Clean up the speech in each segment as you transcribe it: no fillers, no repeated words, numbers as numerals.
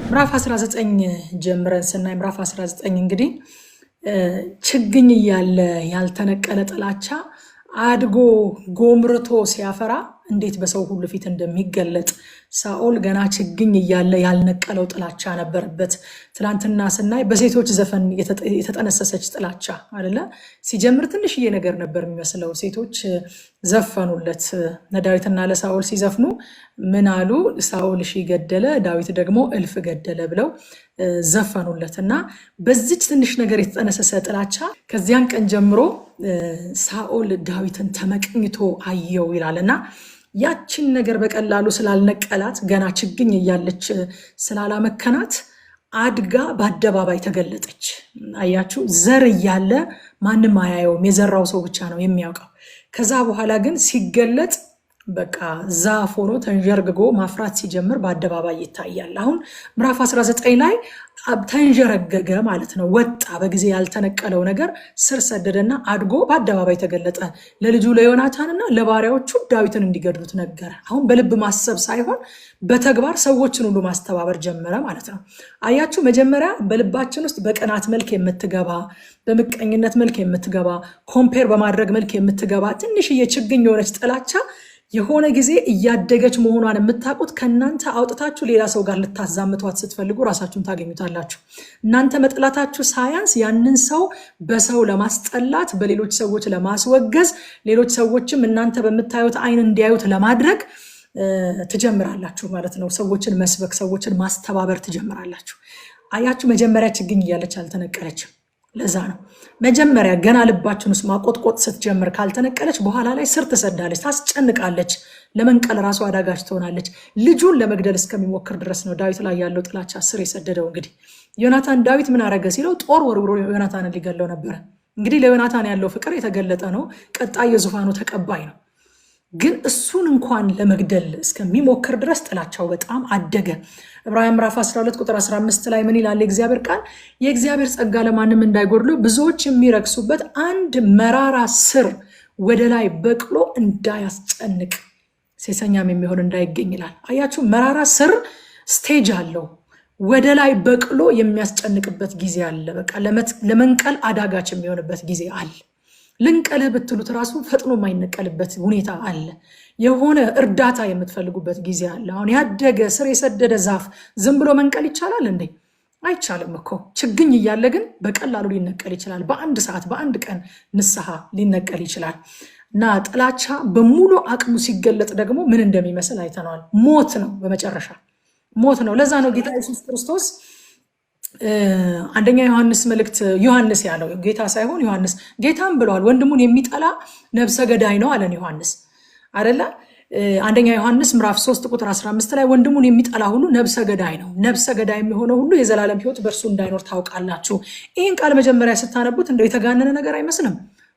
ምዕራፍ 19 ጀምረን ስናይ ምዕራፍ 19 እንግዲህ ችግኝ እያለ ያልተነቀለ ጥላቻ አድጎ ጎምርቶ ሲያፈራ እንዴት በሰው ሁሉ ፊት እንደሚገለጥ ሳኦል ገና ችግኝ እያለ ያልነቀለው ጥላቻ ነበረበት። ትላንትና ስናይ በሴቶች ዘፈን የተጠነሰሰች ጥላቻ አይደለ? ሲጀምር ትንሽዬ ነገር ነበር የሚመስለው። ሴቶች ዘፈኑለት። ለዳዊትና ለሳኦል ሲዘፍኑ ምን አሉ? ሳኦል ሺህ ገደለ፣ ዳዊት ደግሞ እልፍ ገደለ ብለው ዘፈኑለት። እና በዚች ትንሽ ነገር የተጠነሰሰ ጥላቻ ከዚያን ቀን ጀምሮ ሳኦል ዳዊትን ተመቅኝቶ አየው ይላልና ያችን ነገር በቀላሉ ስላልነቀላት ገና ችግኝ እያለች ስላላመከናት አድጋ በአደባባይ ተገለጠች። አያችሁ፣ ዘር እያለ ማንም አያየውም፣ የዘራው ሰው ብቻ ነው የሚያውቀው። ከዛ በኋላ ግን ሲገለጥ በቃ ዛፍ ሆኖ ተንዠርግጎ ማፍራት ሲጀምር በአደባባይ ይታያል። አሁን ምዕራፍ 19 ላይ ተንዠረገገ ማለት ነው። ወጣ፣ በጊዜ ያልተነቀለው ነገር ስር ሰደደና አድጎ በአደባባይ ተገለጠ። ለልጁ ለዮናታንና ለባሪያዎቹ ዳዊትን እንዲገድሉት ነገረ። አሁን በልብ ማሰብ ሳይሆን በተግባር ሰዎችን ሁሉ ማስተባበር ጀመረ ማለት ነው። አያችሁ፣ መጀመሪያ በልባችን ውስጥ በቅናት መልክ የምትገባ፣ በምቀኝነት መልክ የምትገባ፣ ኮምፔር በማድረግ መልክ የምትገባ ትንሽዬ ችግኝ የሆነች ጥላቻ የሆነ ጊዜ እያደገች መሆኗን የምታውቁት ከእናንተ አውጥታችሁ ሌላ ሰው ጋር ልታዛምቷት ስትፈልጉ ራሳችሁን ታገኙታላችሁ። እናንተ መጥላታችሁ ሳያንስ ያንን ሰው በሰው ለማስጠላት፣ በሌሎች ሰዎች ለማስወገዝ፣ ሌሎች ሰዎችም እናንተ በምታዩት አይን እንዲያዩት ለማድረግ ትጀምራላችሁ ማለት ነው። ሰዎችን መስበክ፣ ሰዎችን ማስተባበር ትጀምራላችሁ። አያችሁ፣ መጀመሪያ ችግኝ እያለች አልተነቀለችም። ለዛ ነው መጀመሪያ ገና ልባችን ውስጥ ማቆጥቆጥ ስትጀምር ካልተነቀለች በኋላ ላይ ስር ትሰዳለች፣ ታስጨንቃለች፣ ለመንቀል ራሱ አዳጋች ትሆናለች። ልጁን ለመግደል እስከሚሞክር ድረስ ነው ዳዊት ላይ ያለው ጥላቻ ስር የሰደደው። እንግዲህ ዮናታን ዳዊት ምን አረገ ሲለው ጦር ወርውሮ ዮናታንን ሊገለው ነበረ። እንግዲህ ለዮናታን ያለው ፍቅር የተገለጠ ነው። ቀጣይ የዙፋኑ ተቀባይ ነው። ግን እሱን እንኳን ለመግደል እስከሚሞክር ድረስ ጥላቻው በጣም አደገ። ዕብራውያን ምዕራፍ 12 ቁጥር 15 ላይ ምን ይላል የእግዚአብሔር ቃል? የእግዚአብሔር ጸጋ ለማንም እንዳይጎድሉ ብዙዎች የሚረክሱበት አንድ መራራ ስር ወደ ላይ በቅሎ እንዳያስጨንቅ ሴሰኛም የሚሆን እንዳይገኝ ይላል። አያችሁ፣ መራራ ስር ስቴጅ አለው። ወደ ላይ በቅሎ የሚያስጨንቅበት ጊዜ አለ። በቃ ለመንቀል አዳጋች የሚሆንበት ጊዜ አለ። ልንቀልህ ብትሉት ራሱ ፈጥኖ የማይነቀልበት ሁኔታ አለ። የሆነ እርዳታ የምትፈልጉበት ጊዜ አለ። አሁን ያደገ ስር የሰደደ ዛፍ ዝም ብሎ መንቀል ይቻላል እንዴ? አይቻልም እኮ። ችግኝ እያለ ግን በቀላሉ ሊነቀል ይችላል። በአንድ ሰዓት፣ በአንድ ቀን ንስሐ ሊነቀል ይችላል። እና ጥላቻ በሙሉ አቅሙ ሲገለጥ ደግሞ ምን እንደሚመስል አይተነዋል። ሞት ነው፣ በመጨረሻ ሞት ነው። ለዛ ነው ጌታ ኢየሱስ ክርስቶስ አንደኛ ዮሐንስ መልእክት ዮሐንስ ያለው ጌታ ሳይሆን ዮሐንስ ጌታም ብለዋል፣ ወንድሙን የሚጠላ ነፍሰ ገዳይ ነው አለን ዮሐንስ አይደለ? አንደኛ ዮሐንስ ምዕራፍ 3 ቁጥር 15 ላይ ወንድሙን የሚጠላ ሁሉ ነፍሰ ገዳይ ነው፣ ነፍሰ ገዳይ የሚሆነው ሁሉ የዘላለም ሕይወት በእርሱ እንዳይኖር ታውቃላችሁ። ይህን ቃል መጀመሪያ ስታነቡት እንደው የተጋነነ ነገር አይመስልም?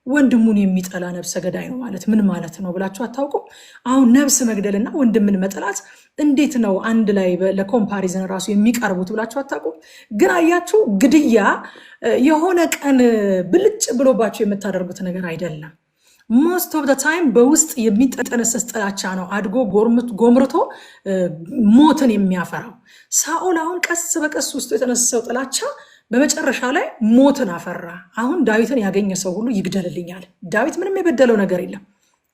ወንድሙን የሚጠላ ነፍሰ ገዳይ ነው ማለት ምን ማለት ነው ብላችሁ አታውቁም? አሁን ነፍስ መግደልና ወንድምን መጠላት እንዴት ነው አንድ ላይ ለኮምፓሪዝን ራሱ የሚቀርቡት ብላችሁ አታውቁም? ግን አያችሁ፣ ግድያ የሆነ ቀን ብልጭ ብሎባችሁ የምታደርጉት ነገር አይደለም። ሞስት ኦፍ ታይም በውስጥ የሚጠነሰስ ጥላቻ ነው አድጎ ጎምርቶ ሞትን የሚያፈራው። ሳኦል አሁን ቀስ በቀስ ውስጡ የተነሰሰው ጥላቻ በመጨረሻ ላይ ሞትን አፈራ። አሁን ዳዊትን ያገኘ ሰው ሁሉ ይግደልልኛል። ዳዊት ምንም የበደለው ነገር የለም።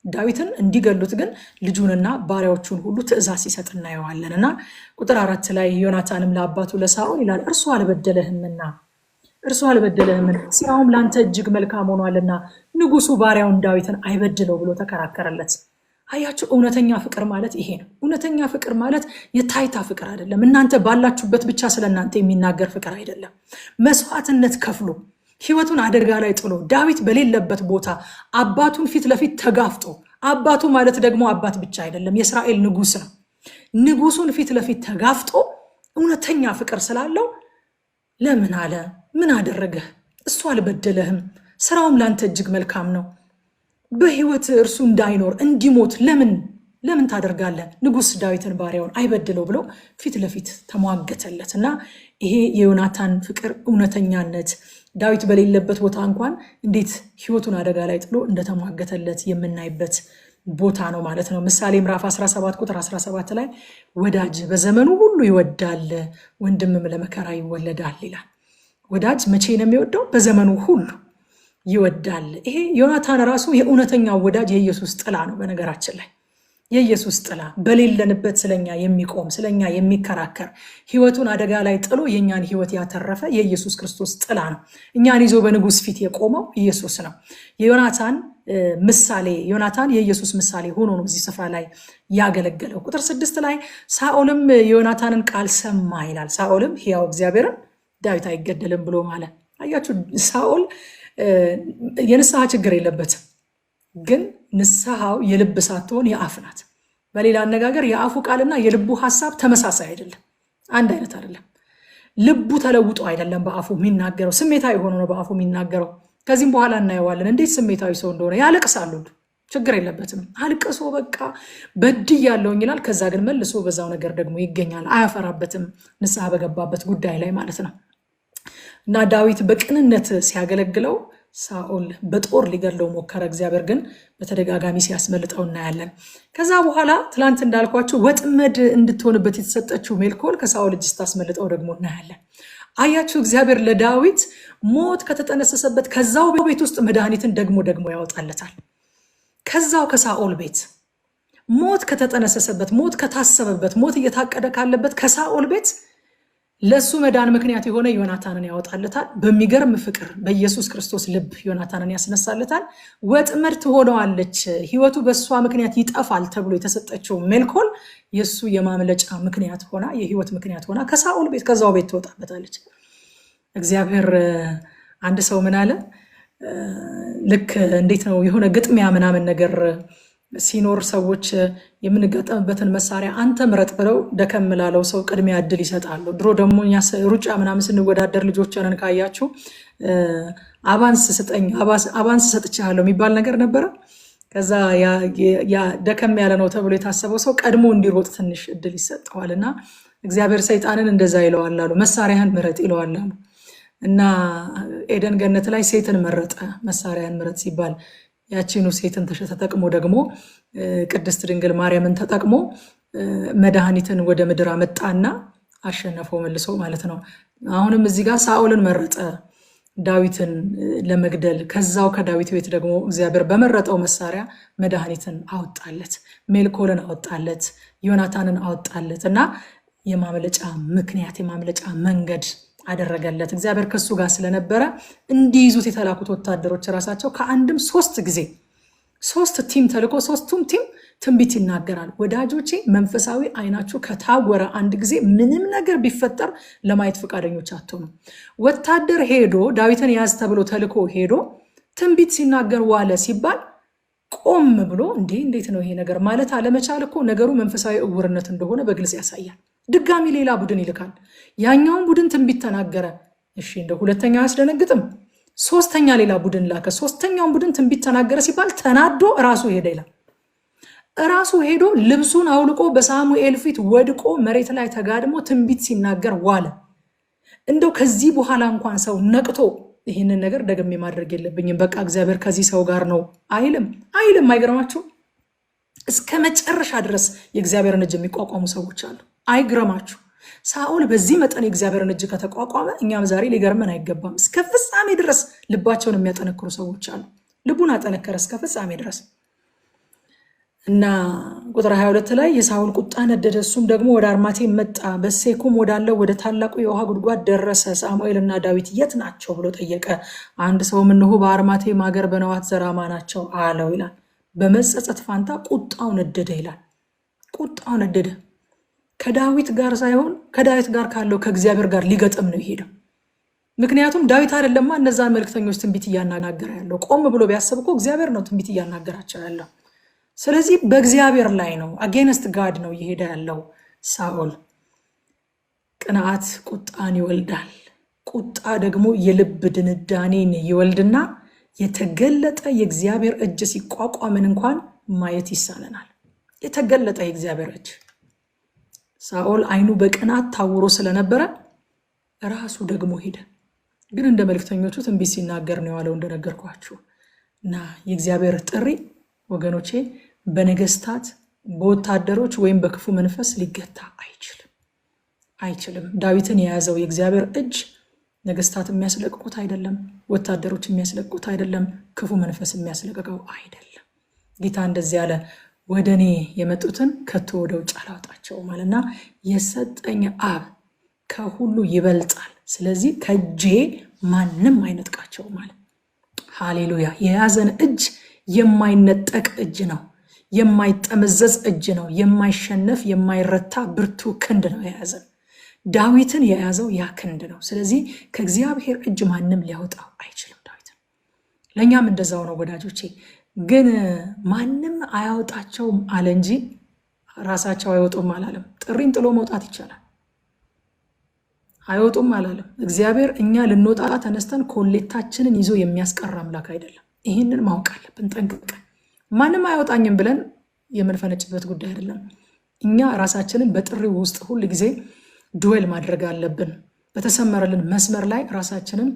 ዳዊትን እንዲገሉት ግን ልጁንና ባሪያዎቹን ሁሉ ትእዛዝ ሲሰጥ እናየዋለን። እና ቁጥር 4 ላይ ዮናታንም ለአባቱ ለሳኦል ይላል፣ እርሱ አልበደለህምና ስራውም ለአንተ እጅግ መልካም ሆኗልና ንጉሱ ባሪያውን ዳዊትን አይበድለው ብሎ ተከራከረለት። አያችሁ፣ እውነተኛ ፍቅር ማለት ይሄ ነው። እውነተኛ ፍቅር ማለት የታይታ ፍቅር አይደለም። እናንተ ባላችሁበት ብቻ ስለ እናንተ የሚናገር ፍቅር አይደለም። መስዋዕትነት ከፍሎ ሕይወቱን አደጋ ላይ ጥሎ ዳዊት በሌለበት ቦታ አባቱን ፊት ለፊት ተጋፍጦ፣ አባቱ ማለት ደግሞ አባት ብቻ አይደለም፣ የእስራኤል ንጉስ ነው። ንጉሱን ፊት ለፊት ተጋፍጦ እውነተኛ ፍቅር ስላለው ለምን አለ? ምን አደረገህ? እሱ አልበደለህም፣ ስራውም ለአንተ እጅግ መልካም ነው። በህይወት እርሱ እንዳይኖር እንዲሞት ለምን ታደርጋለህ? ንጉስ ዳዊትን ባሪያውን አይበድለው ብሎ ፊት ለፊት ተሟገተለት። እና ይሄ የዮናታን ፍቅር እውነተኛነት ዳዊት በሌለበት ቦታ እንኳን እንዴት ህይወቱን አደጋ ላይ ጥሎ እንደተሟገተለት የምናይበት ቦታ ነው ማለት ነው። ምሳሌ ምዕራፍ 17 ቁጥር 17 ላይ ወዳጅ በዘመኑ ሁሉ ይወዳል፣ ወንድምም ለመከራ ይወለዳል ይላል። ወዳጅ መቼ ነው የሚወደው? በዘመኑ ሁሉ ይወዳል። ይሄ ዮናታን ራሱ የእውነተኛው ወዳጅ የኢየሱስ ጥላ ነው። በነገራችን ላይ የኢየሱስ ጥላ በሌለንበት ስለኛ የሚቆም ስለኛ የሚከራከር ሕይወቱን አደጋ ላይ ጥሎ የእኛን ሕይወት ያተረፈ የኢየሱስ ክርስቶስ ጥላ ነው። እኛን ይዞ በንጉሥ ፊት የቆመው ኢየሱስ ነው። ዮናታን የኢየሱስ ምሳሌ ሆኖ ነው እዚህ ስፍራ ላይ ያገለገለው። ቁጥር 6 ላይ ሳኦልም የዮናታንን ቃል ሰማ ይላል። ሳኦልም ሕያው እግዚአብሔርን ዳዊት አይገደልም ብሎ ማለት። አያችሁ፣ ሳኦል የንስሐ ችግር የለበትም፣ ግን ንስሐው የልብ ሳትሆን የአፍ ናት። በሌላ አነጋገር የአፉ ቃልና የልቡ ሐሳብ ተመሳሳይ አይደለም፣ አንድ አይነት አይደለም። ልቡ ተለውጦ አይደለም በአፉ የሚናገረው፣ ስሜታዊ ሆኖ ነው በአፉ የሚናገረው። ከዚህም በኋላ እናየዋለን እንዴት ስሜታዊ ሰው እንደሆነ። ያለቅሳሉ፣ ችግር የለበትም፣ አልቅሶ በቃ በድያለሁኝ ይላል። ከዛ ግን መልሶ በዛው ነገር ደግሞ ይገኛል፣ አያፈራበትም፣ ንስሐ በገባበት ጉዳይ ላይ ማለት ነው። እና ዳዊት በቅንነት ሲያገለግለው ሳኦል በጦር ሊገድለው ሞከረ። እግዚአብሔር ግን በተደጋጋሚ ሲያስመልጠው እናያለን። ከዛ በኋላ ትላንት እንዳልኳቸው ወጥመድ እንድትሆንበት የተሰጠችው ሜልኮል ከሳኦል እጅ ስታስመልጠው ደግሞ እናያለን። አያችሁ፣ እግዚአብሔር ለዳዊት ሞት ከተጠነሰሰበት ከዛው ቤት ውስጥ መድኃኒትን ደግሞ ያወጣለታል። ከዛው ከሳኦል ቤት ሞት ከተጠነሰሰበት፣ ሞት ከታሰበበት፣ ሞት እየታቀደ ካለበት ከሳኦል ቤት ለሱ መዳን ምክንያት የሆነ ዮናታንን ያወጣለታል። በሚገርም ፍቅር በኢየሱስ ክርስቶስ ልብ ዮናታንን ያስነሳለታል። ወጥመድ ትሆነዋለች፣ ሕይወቱ በእሷ ምክንያት ይጠፋል ተብሎ የተሰጠችው ሜልኮል የእሱ የማምለጫ ምክንያት ሆና፣ የሕይወት ምክንያት ሆና ከሳኦል ቤት ከዛው ቤት ትወጣበታለች። እግዚአብሔር አንድ ሰው ምን አለ? ልክ እንዴት ነው የሆነ ግጥሚያ ምናምን ነገር ሲኖር ሰዎች የምንጋጠምበትን መሳሪያ አንተ ምረጥ ብለው ደከም ላለው ሰው ቅድሚያ እድል ይሰጣሉ። ድሮ ደግሞ ሩጫ ምናምን ስንወዳደር ልጆችንን ካያችሁ አባንስ ሰጥቻለሁ የሚባል ነገር ነበረ። ከዛ ያ ደከም ያለ ነው ተብሎ የታሰበው ሰው ቀድሞ እንዲሮጥ ትንሽ እድል ይሰጠዋል። እና እግዚአብሔር ሰይጣንን እንደዛ ይለዋል አሉ፣ መሳሪያህን ምረጥ ይለዋል አሉ። እና ኤደን ገነት ላይ ሴትን መረጠ። መሳሪያን ምረጥ ሲባል ያቺኑ ሴትን ተጠቅሞ ደግሞ ቅድስት ድንግል ማርያምን ተጠቅሞ መድኃኒትን ወደ ምድር አመጣና አሸነፈው መልሶ ማለት ነው። አሁንም እዚህ ጋር ሳኦልን መረጠ ዳዊትን ለመግደል። ከዛው ከዳዊት ቤት ደግሞ እግዚአብሔር በመረጠው መሳሪያ መድኃኒትን አወጣለት፣ ሜልኮልን አወጣለት፣ ዮናታንን አወጣለት እና የማምለጫ ምክንያት የማምለጫ መንገድ አደረገለት። እግዚአብሔር ከሱ ጋር ስለነበረ እንዲይዙት የተላኩት ወታደሮች ራሳቸው ከአንድም 3 ጊዜ 3 ቲም ተልኮ 3ቱም ቲም ትንቢት ይናገራል። ወዳጆቼ መንፈሳዊ አይናችሁ ከታወረ አንድ ጊዜ ምንም ነገር ቢፈጠር ለማየት ፈቃደኞች አትሆኑ። ወታደር ሄዶ ዳዊትን ያዝ ተብሎ ተልኮ ሄዶ ትንቢት ሲናገር ዋለ ሲባል ቆም ብሎ እንዴት ነው ይሄ ነገር ማለት አለመቻል እኮ ነገሩ መንፈሳዊ እውርነት እንደሆነ በግልጽ ያሳያል። ድጋሚ ሌላ ቡድን ይልካል። ያኛውን ቡድን ትንቢት ተናገረ። እሺ እንደ ሁለተኛው አያስደነግጥም? 3ኛ ሌላ ቡድን ላከ። 3ኛውን ቡድን ትንቢት ተናገረ ሲባል ተናዶ ራሱ ሄደ ይላል። ራሱ ሄዶ ልብሱን አውልቆ በሳሙኤል ፊት ወድቆ መሬት ላይ ተጋድሞ ትንቢት ሲናገር ዋለ። እንደው ከዚህ በኋላ እንኳን ሰው ነቅቶ ይህንን ነገር ደግሜ ማድረግ የለብኝም በቃ እግዚአብሔር ከዚህ ሰው ጋር ነው አይልም። አይገርማችሁ? እስከ መጨረሻ ድረስ የእግዚአብሔርን እጅ የሚቋቋሙ ሰዎች አሉ። አይግረማችሁ? ሳኦል በዚህ መጠን የእግዚአብሔርን እጅ ከተቋቋመ እኛም ዛሬ ሊገርመን አይገባም። እስከ ፍጻሜ ድረስ ልባቸውን የሚያጠነክሩ ሰዎች አሉ። ልቡን አጠነከረ እስከ ፍጻሜ ድረስ እና ቁጥር 22 ላይ የሳኦል ቁጣ ነደደ፣ እሱም ደግሞ ወደ አርማቴም መጣ፣ በሴኩም ወዳለው ወደ ታላቁ የውሃ ጉድጓድ ደረሰ። ሳሙኤልና ዳዊት የት ናቸው ብሎ ጠየቀ። አንድ ሰውም እነሆ በአርማቴም ሀገር በነዋት ዘራማ ናቸው አለው ይላል። በመጸጸት ፋንታ ቁጣው ነደደ ይላል። ቁጣው ነደደ። ከዳዊት ጋር ሳይሆን ከዳዊት ጋር ካለው ከእግዚአብሔር ጋር ሊገጥም ነው የሄደው። ምክንያቱም ዳዊት አይደለማ እነዛን መልክተኞች ትንቢት እያናገረ ያለው። ቆም ብሎ ቢያስብ እኮ እግዚአብሔር ነው ትንቢት እያናገራቸው ያለው። ስለዚህ በእግዚአብሔር ላይ ነው፣ አጌንስት ጋድ ነው እየሄደ ያለው ሳኦል። ቅንዓት ቁጣን ይወልዳል። ቁጣ ደግሞ የልብ ድንዳኔን ይወልድና የተገለጠ የእግዚአብሔር እጅ ሲቋቋምን እንኳን ማየት ይሳነናል። የተገለጠ የእግዚአብሔር እጅ። ሳኦል አይኑ በቅናት ታውሮ ስለነበረ ራሱ ደግሞ ሄደ። ግን እንደ መልክተኞቹ ትንቢት ሲናገር ነው ያለው እንደነገርኳችሁ። እና የእግዚአብሔር ጥሪ ወገኖቼ በነገስታት በወታደሮች ወይም በክፉ መንፈስ ሊገታ አይችልም። ዳዊትን የያዘው የእግዚአብሔር እጅ ነገስታት የሚያስለቅቁት አይደለም፣ ወታደሮች የሚያስለቅቁት አይደለም፣ ክፉ መንፈስ የሚያስለቅቀው አይደለም። ጌታ እንደዚህ ያለ ወደ እኔ የመጡትን ከቶ ወደ ውጭ አላወጣቸውም አለና የሰጠኝ አብ ከሁሉ ይበልጣል፣ ስለዚህ ከእጄ ማንም አይነጥቃቸውም አለ። ሃሌሉያ! የያዘን እጅ የማይነጠቅ እጅ ነው፣ የማይጠመዘዝ እጅ ነው፣ የማይሸነፍ የማይረታ ብርቱ ክንድ ነው የያዘን። ዳዊትን የያዘው ያ ክንድ ነው። ስለዚህ ከእግዚአብሔር እጅ ማንም ሊያወጣው አይችልም ዳዊትን። ለእኛም እንደዛው ነው ወዳጆቼ። ግን ማንም አያወጣቸውም አለ እንጂ ራሳቸው አይወጡም አላለም። ጥሪን ጥሎ መውጣት ይቻላል፣ አይወጡም አላለም። እግዚአብሔር እኛ ልንወጣ ተነስተን ኮሌታችንን ይዞ የሚያስቀር አምላክ አይደለም። ይህንን ማወቅ አለብን ጠንቅቀን። ማንም አያወጣኝም ብለን የምንፈነጭበት ጉዳይ አይደለም። እኛ ራሳችንን በጥሪው ውስጥ ሁል ጊዜ ዱዌል ማድረግ አለብን። በተሰመረልን መስመር ላይ ራሳችንን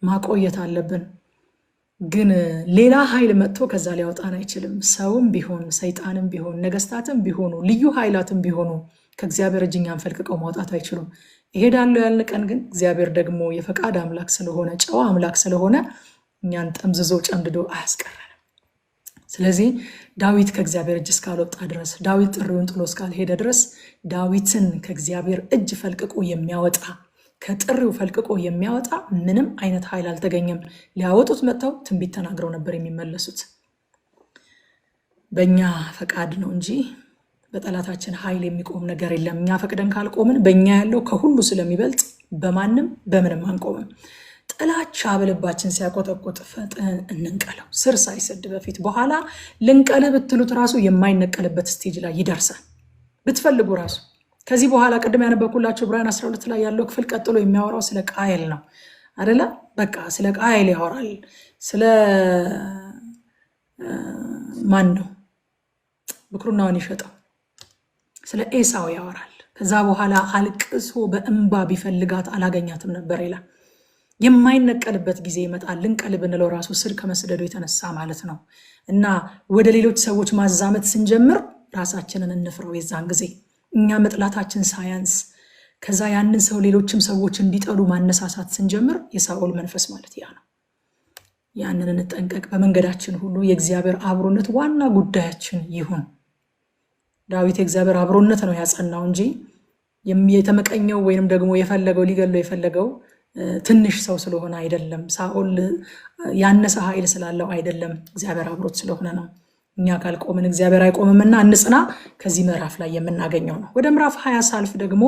ማቆየት አለብን። ግን ሌላ ኃይል መጥቶ ከዛ ሊያወጣን አይችልም። ሰውም ቢሆን ሰይጣንም ቢሆን ነገስታትም ቢሆኑ ልዩ ኃይላትም ቢሆኑ ከእግዚአብሔር እጅ እኛን ፈልቅቀው ማውጣት አይችሉም። ይሄዳለው ያልን ቀን ግን እግዚአብሔር ደግሞ የፈቃድ አምላክ ስለሆነ ጨዋ አምላክ ስለሆነ እኛን ጠምዝዞ ጨምድዶ አያስቀረንም። ስለዚህ ዳዊት ከእግዚአብሔር እጅ እስካልወጣ ድረስ፣ ዳዊት ጥሪውን ጥሎ እስካልሄደ ድረስ ዳዊትን ከእግዚአብሔር እጅ ፈልቅቆ የሚያወጣ ከጥሪው ፈልቅቆ የሚያወጣ ምንም አይነት ኃይል አልተገኘም። ሊያወጡት መጥተው ትንቢት ተናግረው ነበር የሚመለሱት። በእኛ ፈቃድ ነው እንጂ በጠላታችን ኃይል የሚቆም ነገር የለም። እኛ ፈቅደን ካልቆምን በእኛ ያለው ከሁሉ ስለሚበልጥ በማንም በምንም አንቆምም። ጥላቻ በልባችን ሲያቆጠቁጥ ፈጥነን እንንቀለው፣ ስር ሳይሰድ በፊት። በኋላ ልንቀልህ ብትሉት ራሱ የማይነቀልበት ስቴጅ ላይ ይደርሳል ብትፈልጉ ራሱ። ከዚህ በኋላ ቅድም ያነበብኩላችሁ ዕብራውያን 12 ላይ ያለው ክፍል ቀጥሎ የሚያወራው ስለ ቃየል ነው አይደለ? በቃ ስለ ቃየል ያወራል። ስለ ማን ነው ብኩርናውን የሸጠው? ስለ ኤሳው ያወራል። ከዛ በኋላ አልቅሶ በእንባ ቢፈልጋት አላገኛትም ነበር ይላል። የማይነቀልበት ጊዜ ይመጣል። ልንቀል ብንለው ራሱ ስር ከመስደዱ የተነሳ ማለት ነው። እና ወደ ሌሎች ሰዎች ማዛመት ስንጀምር ራሳችንን እንፍረው። የዛን ጊዜ እኛ መጥላታችን ሳያንስ ከዛ ያንን ሰው ሌሎችም ሰዎች እንዲጠሉ ማነሳሳት ስንጀምር የሳኦል መንፈስ ማለት ያ ነው። ያንን እንጠንቀቅ። በመንገዳችን ሁሉ የእግዚአብሔር አብሮነት ዋና ጉዳያችን ይሁን። ዳዊት የእግዚአብሔር አብሮነት ነው ያጸናው እንጂ የተመቀኘው ወይንም ደግሞ የፈለገው ሊገለው የፈለገው ትንሽ ሰው ስለሆነ አይደለም። ሳኦል ያነሰ ኃይል ስላለው አይደለም፣ እግዚአብሔር አብሮት ስለሆነ ነው። እኛ ካልቆምን እግዚአብሔር አይቆምምና እንጽና። ከዚህ ምዕራፍ ላይ የምናገኘው ነው። ወደ ምዕራፍ 20 ሳልፍ ደግሞ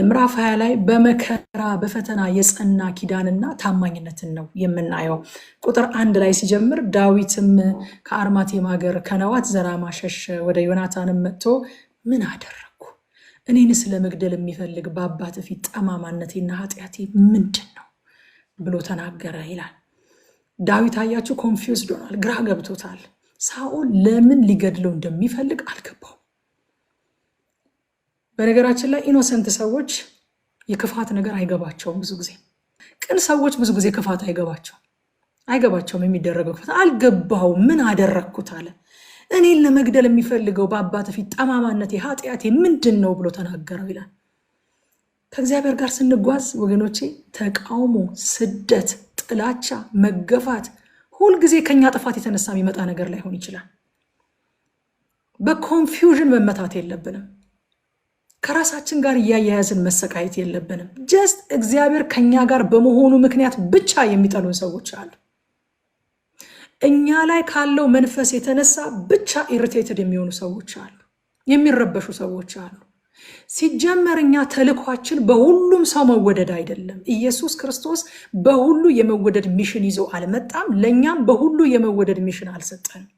ምዕራፍ 20 ላይ በመከራ በፈተና የጸና ኪዳንና ታማኝነትን ነው የምናየው። ቁጥር 1 ላይ ሲጀምር ዳዊትም ከአርማቴም ሀገር ከነዋት ዘራማ ሸሸ፣ ወደ ዮናታንም መጥቶ ምን አደረግኩ? እኔን ስለመግደል የሚፈልግ በአባት ፊት ጠማማነቴና ኃጢአቴ ምንድን ነው ብሎ ተናገረ ይላል። ዳዊት አያችሁ ኮንፊውዝድ ሆኗል፣ ግራ ገብቶታል። ሳኦል ለምን ሊገድለው እንደሚፈልግ አልገባው። በነገራችን ላይ ኢኖሰንት ሰዎች የክፋት ነገር አይገባቸውም። ብዙ ጊዜ ቅን ሰዎች ብዙ ጊዜ ክፋት አይገባቸውም። የሚደረገው ክፋት አልገባው። ምን አደረግኩት አለ። እኔን ለመግደል የሚፈልገው በአባት ፊት ጠማማነቴ ኃጢአቴ ምንድን ነው ብሎ ተናገረው ይላል። ከእግዚአብሔር ጋር ስንጓዝ ወገኖቼ ተቃውሞ፣ ስደት፣ ጥላቻ፣ መገፋት ሁልጊዜ ከኛ ጥፋት የተነሳ የሚመጣ ነገር ላይሆን ይችላል። በኮንፊውዥን መመታት የለብንም። ከራሳችን ጋር እያያያዝን መሰቃየት የለብንም። ጀስት እግዚአብሔር ከኛ ጋር በመሆኑ ምክንያት ብቻ የሚጠሉን ሰዎች አሉ። እኛ ላይ ካለው መንፈስ የተነሳ ብቻ ኢሪቴትድ የሚሆኑ ሰዎች አሉ፣ የሚረበሹ ሰዎች አሉ። ሲጀመር እኛ ተልኳችን በሁሉም ሰው መወደድ አይደለም። ኢየሱስ ክርስቶስ በሁሉ የመወደድ ሚሽን ይዞ አልመጣም። ለእኛም በሁሉ የመወደድ ሚሽን አልሰጠንም።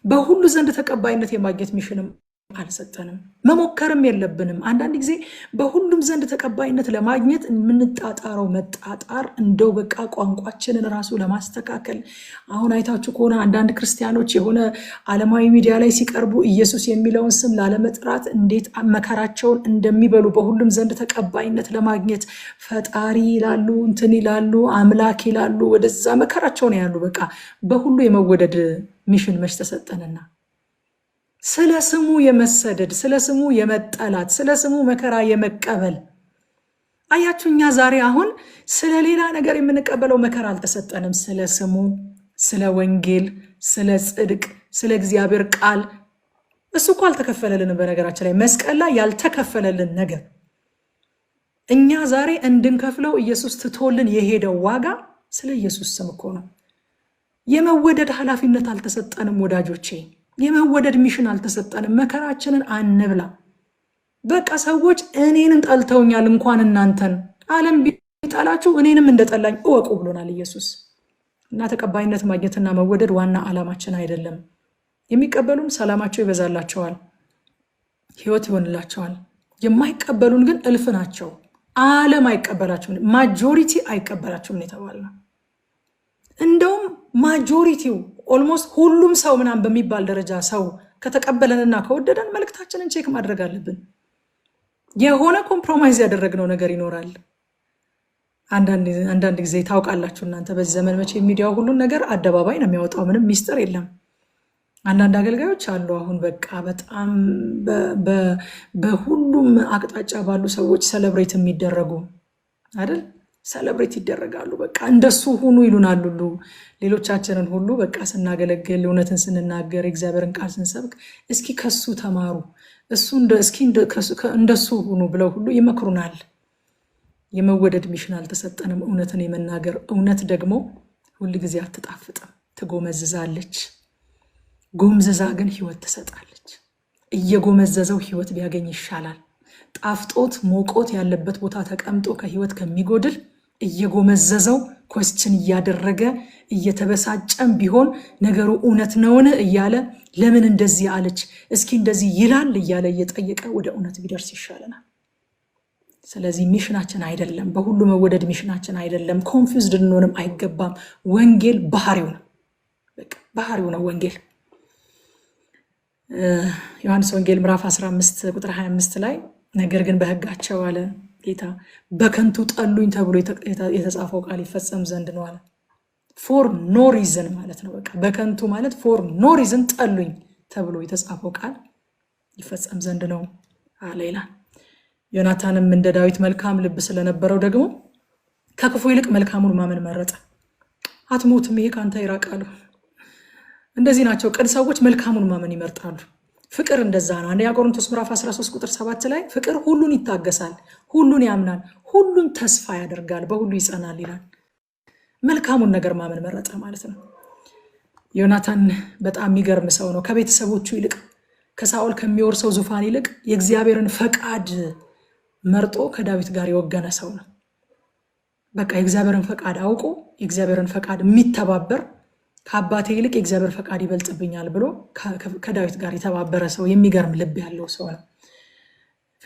በሁሉ ዘንድ ተቀባይነት የማግኘት ሚሽንም አልሰጠንም። መሞከርም የለብንም። አንዳንድ ጊዜ በሁሉም ዘንድ ተቀባይነት ለማግኘት የምንጣጣረው መጣጣር እንደው በቃ ቋንቋችንን ራሱ ለማስተካከል። አሁን አይታችሁ ከሆነ አንዳንድ ክርስቲያኖች የሆነ ዓለማዊ ሚዲያ ላይ ሲቀርቡ ኢየሱስ የሚለውን ስም ላለመጥራት እንዴት መከራቸውን እንደሚበሉ በሁሉም ዘንድ ተቀባይነት ለማግኘት ፈጣሪ ይላሉ፣ እንትን ይላሉ፣ አምላክ ይላሉ፣ ወደዛ መከራቸውን ያሉ። በቃ በሁሉ የመወደድ ሚሽን መች ተሰጠንና ስለ ስሙ የመሰደድ፣ ስለ ስሙ የመጠላት፣ ስለ ስሙ መከራ የመቀበል። አያችሁ፣ እኛ ዛሬ አሁን ስለ ሌላ ነገር የምንቀበለው መከራ አልተሰጠንም። ስለ ስሙ፣ ስለ ወንጌል፣ ስለ ጽድቅ፣ ስለ እግዚአብሔር ቃል እሱ እኮ አልተከፈለልንም። በነገራችን ላይ መስቀል ላይ ያልተከፈለልን ነገር እኛ ዛሬ እንድንከፍለው ኢየሱስ ትቶልን የሄደው ዋጋ ስለ ኢየሱስ ስም እኮ ነው። የመወደድ ኃላፊነት አልተሰጠንም ወዳጆቼ። የመወደድ ሚሽን አልተሰጠንም። መከራችንን አንብላ። በቃ ሰዎች እኔንም ጠልተውኛል እንኳን እናንተን፣ ዓለም ቢጠላችሁ እኔንም እንደጠላኝ እወቁ ብሎናል ኢየሱስ። እና ተቀባይነት ማግኘትና መወደድ ዋና ዓላማችን አይደለም። የሚቀበሉን ሰላማቸው ይበዛላቸዋል፣ ህይወት ይሆንላቸዋል። የማይቀበሉን ግን እልፍ ናቸው። ዓለም አይቀበላችሁም፣ ማጆሪቲ አይቀበላችሁም የተባልነው። እንደውም ማጆሪቲው ኦልሞስት ሁሉም ሰው ምናምን በሚባል ደረጃ ሰው ከተቀበለንና ከወደደን መልእክታችንን ቼክ ማድረግ አለብን። የሆነ ኮምፕሮማይዝ ያደረግነው ነገር ይኖራል። አንዳንድ ጊዜ ታውቃላችሁ እናንተ በዚህ ዘመን መቼ ሚዲያው ሁሉን ነገር አደባባይ ነው የሚያወጣው፣ ምንም ሚስጥር የለም። አንዳንድ አገልጋዮች አሉ አሁን በቃ በጣም በሁሉም አቅጣጫ ባሉ ሰዎች ሰለብሬት የሚደረጉ አይደል? ሰለብሬት ይደረጋሉ። በቃ እንደሱ ሁኑ ይሉናል ሁሉ። ሌሎቻችንን ሁሉ በቃ ስናገለግል፣ እውነትን ስንናገር፣ እግዚአብሔርን ቃል ስንሰብክ እስኪ ከሱ ተማሩ፣ እስኪ እንደሱ ሁኑ ብለው ሁሉ ይመክሩናል። የመወደድ ሚሽን አልተሰጠንም። እውነትን የመናገር እውነት ደግሞ ሁል ጊዜ አትጣፍጥም፣ ትጎመዝዛለች። ጎምዝዛ ግን ህይወት ትሰጣለች። እየጎመዘዘው ህይወት ቢያገኝ ይሻላል። ጣፍጦት ሞቆት ያለበት ቦታ ተቀምጦ ከህይወት ከሚጎድል እየጎመዘዘው ኮስችን እያደረገ እየተበሳጨም ቢሆን ነገሩ እውነት ነውን እያለ ለምን እንደዚህ አለች እስኪ እንደዚህ ይላል እያለ እየጠየቀ ወደ እውነት ቢደርስ ይሻለናል። ስለዚህ ሚሽናችን አይደለም፣ በሁሉ መወደድ ሚሽናችን አይደለም። ኮንፊውዝድ ልንሆንም አይገባም። ወንጌል ባህሪው ነው፣ በቃ ባህሪው ነው ወንጌል። ዮሐንስ ወንጌል ምዕራፍ 15 ቁጥር 25 ላይ ነገር ግን በህጋቸው አለ ጌታ በከንቱ ጠሉኝ ተብሎ የተጻፈው ቃል ይፈጸም ዘንድ ነው አለ። ፎር ኖ ሪዝን ማለት ነው። በቃ በከንቱ ማለት ፎር ኖ ሪዝን ጠሉኝ ተብሎ የተጻፈው ቃል ይፈጸም ዘንድ ነው አለ ይላል። ዮናታንም እንደ ዳዊት መልካም ልብ ስለነበረው ደግሞ ከክፉ ይልቅ መልካሙን ማመን መረጠ። አትሞትም፣ ይሄ ካንተ ይራቃሉ። እንደዚህ ናቸው ቅን ሰዎች፣ መልካሙን ማመን ይመርጣሉ። ፍቅር እንደዛ ነው። አንደኛ ቆሮንቶስ ምዕራፍ 13 ቁጥር 7 ላይ ፍቅር ሁሉን ይታገሳል፣ ሁሉን ያምናል፣ ሁሉን ተስፋ ያደርጋል፣ በሁሉ ይጸናል ይላል። መልካሙን ነገር ማመን መረጠ ማለት ነው። ዮናታን በጣም የሚገርም ሰው ነው። ከቤተሰቦቹ ይልቅ ከሳኦል ከሚወርሰው ዙፋን ይልቅ የእግዚአብሔርን ፈቃድ መርጦ ከዳዊት ጋር የወገነ ሰው ነው። በቃ የእግዚአብሔርን ፈቃድ አውቆ የእግዚአብሔርን ፈቃድ የሚተባበር ከአባቴ ይልቅ የእግዚአብሔር ፈቃድ ይበልጥብኛል ብሎ ከዳዊት ጋር የተባበረ ሰው፣ የሚገርም ልብ ያለው ሰው ነው።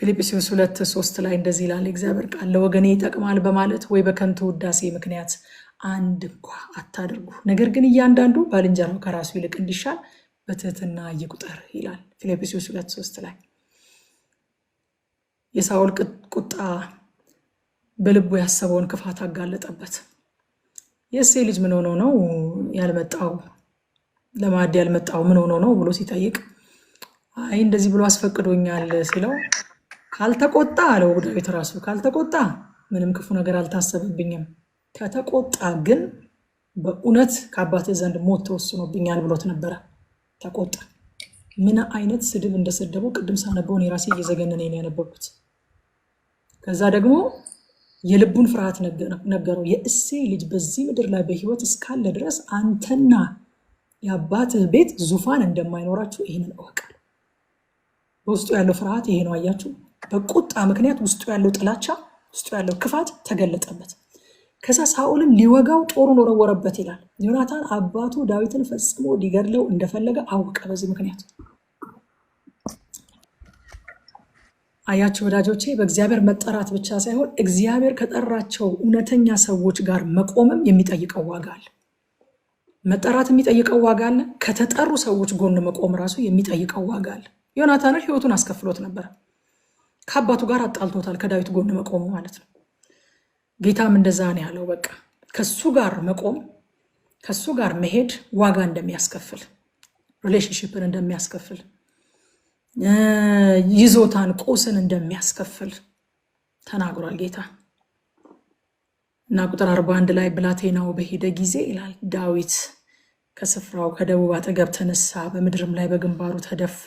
ፊልጵስዩስ 2:3 ላይ እንደዚህ ይላል እግዚአብሔር ቃል ለወገኔ ይጠቅማል በማለት ወይ በከንቱ ውዳሴ ምክንያት አንድ እንኳ አታድርጉ፣ ነገር ግን እያንዳንዱ ባልንጀራው ከራሱ ይልቅ እንዲሻል በትህትና ይቁጠር ይላል ፊልጵስዩስ 2:3 ላይ። የሳኦል ቁጣ በልቡ ያሰበውን ክፋት አጋለጠበት። የእሴይ ልጅ ምን ሆኖ ነው ያልመጣው? ለማዕድ ያልመጣው ምን ሆኖ ነው ብሎ ሲጠይቅ አይ እንደዚህ ብሎ አስፈቅዶኛል ሲለው ካልተቆጣ አለው ዳዊት ራሱ ካልተቆጣ ምንም ክፉ ነገር አልታሰብብኝም፣ ከተቆጣ ግን በእውነት ከአባትህ ዘንድ ሞት ተወስኖብኛል ብሎት ነበረ። ተቆጣ። ምን አይነት ስድብ እንደሰደበው ቅድም ሳነበውን የራሴ እየዘገነነኝ ነው ያነበብኩት። ከዛ ደግሞ የልቡን ፍርሃት ነገረው። የእሴይ ልጅ በዚህ ምድር ላይ በህይወት እስካለ ድረስ አንተና የአባትህ ቤት ዙፋን እንደማይኖራችሁ ይህንን እወቃል። በውስጡ ያለው ፍርሃት ይሄ ነው። አያችሁ፣ በቁጣ ምክንያት ውስጡ ያለው ጥላቻ፣ ውስጡ ያለው ክፋት ተገለጠበት። ከዛ ሳኦልም ሊወጋው ጦሩን ወረወረበት ይላል። ዮናታን አባቱ ዳዊትን ፈጽሞ ሊገድለው እንደፈለገ አወቀ በዚህ ምክንያት። አያችሁ ወዳጆቼ፣ በእግዚአብሔር መጠራት ብቻ ሳይሆን እግዚአብሔር ከጠራቸው እውነተኛ ሰዎች ጋር መቆምም የሚጠይቀው ዋጋ አለ። መጠራት የሚጠይቀው ዋጋ አለ። ከተጠሩ ሰዎች ጎን መቆም ራሱ የሚጠይቀው ዋጋ አለ። ዮናታንን ህይወቱን አስከፍሎት ነበር። ከአባቱ ጋር አጣልቶታል፣ ከዳዊት ጎን መቆሙ ማለት ነው። ጌታም እንደዛ ነው ያለው። በቃ ከሱ ጋር መቆም፣ ከሱ ጋር መሄድ ዋጋ እንደሚያስከፍል፣ ሪሌሽንሽፕን እንደሚያስከፍል ይዞታን ቁስን እንደሚያስከፍል ተናግሯል ጌታ። እና ቁጥር 41 ላይ ብላቴናው በሄደ ጊዜ ይላል ዳዊት ከስፍራው ከደቡብ አጠገብ ተነሳ፣ በምድርም ላይ በግንባሩ ተደፋ፣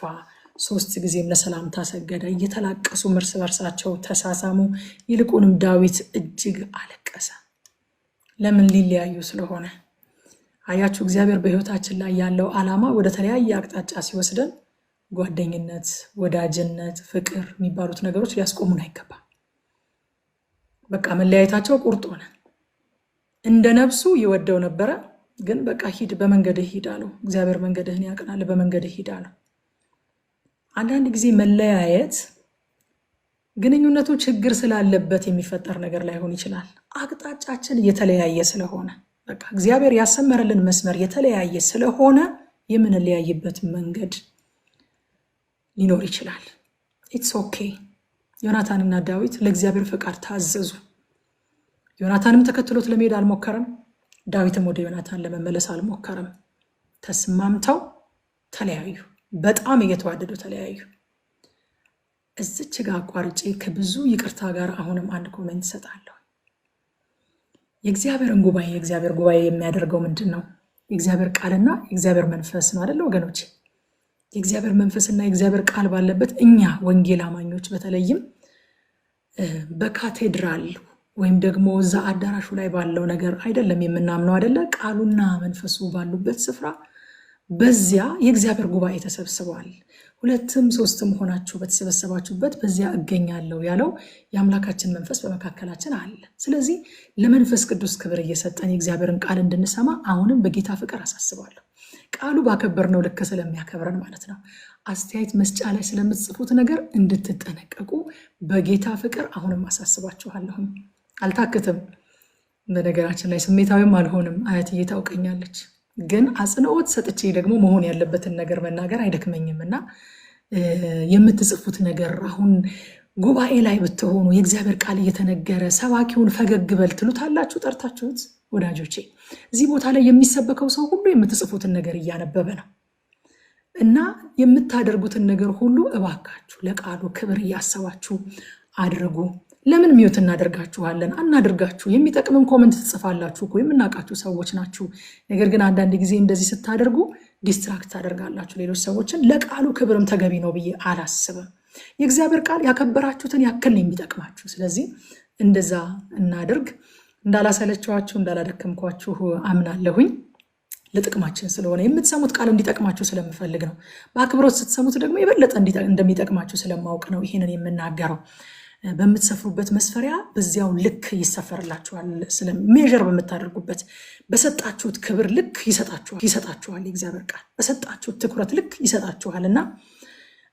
3 ጊዜም ለሰላምታ ሰገደ። እየተላቀሱ እርስ በርሳቸው ተሳሳሙ። ይልቁንም ዳዊት እጅግ አለቀሰ። ለምን? ሊለያዩ ስለሆነ። አያችሁ፣ እግዚአብሔር በህይወታችን ላይ ያለው ዓላማ ወደ ተለያየ አቅጣጫ ሲወስደን ጓደኝነት፣ ወዳጅነት፣ ፍቅር የሚባሉት ነገሮች ሊያስቆሙን አይገባም። በቃ መለያየታቸው ቁርጥ ሆነ። እንደ ነፍሱ ይወደው ነበረ፣ ግን በቃ ሂድ፣ በመንገድህ ሂድ አለው። እግዚአብሔር መንገድህን ያቅናል፣ በመንገድህ ሂድ አለው። አንዳንድ ጊዜ መለያየት ግንኙነቱ ችግር ስላለበት የሚፈጠር ነገር ላይሆን ይችላል። አቅጣጫችን የተለያየ ስለሆነ በቃ እግዚአብሔር ያሰመረልን መስመር የተለያየ ስለሆነ የምንለያይበት መንገድ ሊኖር ይችላል። ኢትስ ኦኬ። ዮናታንና ዳዊት ለእግዚአብሔር ፈቃድ ታዘዙ። ዮናታንም ተከትሎት ለመሄድ አልሞከረም፣ ዳዊትም ወደ ዮናታን ለመመለስ አልሞከረም። ተስማምተው ተለያዩ። በጣም እየተዋደዱ ተለያዩ። እዚች ጋር አቋርጬ ከብዙ ይቅርታ ጋር አሁንም አንድ ኮሜንት እሰጣለሁ። የእግዚአብሔር ጉባኤ የሚያደርገው ምንድን ነው? የእግዚአብሔር ቃልና የእግዚአብሔር መንፈስ ነው አይደለ ወገኖች? የእግዚአብሔር መንፈስና የእግዚአብሔር ቃል ባለበት እኛ ወንጌል አማኞች በተለይም በካቴድራል ወይም ደግሞ እዛ አዳራሹ ላይ ባለው ነገር አይደለም የምናምነው አይደለ? ቃሉና መንፈሱ ባሉበት ስፍራ በዚያ የእግዚአብሔር ጉባኤ ተሰብስበዋል። 2 3 ሆናችሁ በተሰበሰባችሁበት በዚያ እገኛለሁ ያለው የአምላካችን መንፈስ በመካከላችን አለ። ስለዚህ ለመንፈስ ቅዱስ ክብር እየሰጠን የእግዚአብሔርን ቃል እንድንሰማ አሁንም በጌታ ፍቅር አሳስባለሁ። ቃሉ ባከበርነው ልክ ስለሚያከብረን ማለት ነው። አስተያየት መስጫ ላይ ስለምትጽፉት ነገር እንድትጠነቀቁ በጌታ ፍቅር አሁንም አሳስባችኋለሁ። አልታክትም። በነገራችን ላይ ስሜታዊም አልሆንም። አያትዬ ታውቀኛለች። ግን አጽንኦት ሰጥቼ ደግሞ መሆን ያለበትን ነገር መናገር አይደክመኝም እና የምትጽፉት ነገር አሁን ጉባኤ ላይ ብትሆኑ የእግዚአብሔር ቃል እየተነገረ ሰባኪውን ፈገግ በል ትሉታላችሁ ጠርታችሁት። ወዳጆቼ እዚህ ቦታ ላይ የሚሰበከው ሰው ሁሉ የምትጽፉትን ነገር እያነበበ ነው እና የምታደርጉትን ነገር ሁሉ እባካችሁ ለቃሉ ክብር እያሰባችሁ አድርጉ። ለምን ሚውት እናደርጋችኋለን? አናደርጋችሁ። የሚጠቅምን ኮመንት ትጽፋላችሁ እኮ የምናውቃችሁ ሰዎች ናችሁ። ነገር ግን አንዳንድ ጊዜ እንደዚህ ስታደርጉ ዲስትራክት ታደርጋላችሁ ሌሎች ሰዎችን። ለቃሉ ክብርም ተገቢ ነው ብዬ አላስብም። የእግዚአብሔር ቃል ያከበራችሁትን ያክል ነው የሚጠቅማችሁ። ስለዚህ እንደዛ እናድርግ። እንዳላሰለችኋችሁ እንዳላደከምኳችሁ አምናለሁኝ። ለጥቅማችን ስለሆነ የምትሰሙት ቃል እንዲጠቅማችሁ ስለምፈልግ ነው። በአክብሮት ስትሰሙት ደግሞ የበለጠ እንደሚጠቅማችሁ ስለማውቅ ነው ይሄንን የምናገረው። በምትሰፍሩበት መስፈሪያ በዚያው ልክ ይሰፈርላችኋል። ሜዥር በምታደርጉበት በሰጣችሁት ክብር ልክ ይሰጣችኋል። የእግዚአብሔር ቃል በሰጣችሁት ትኩረት ልክ ይሰጣችኋል እና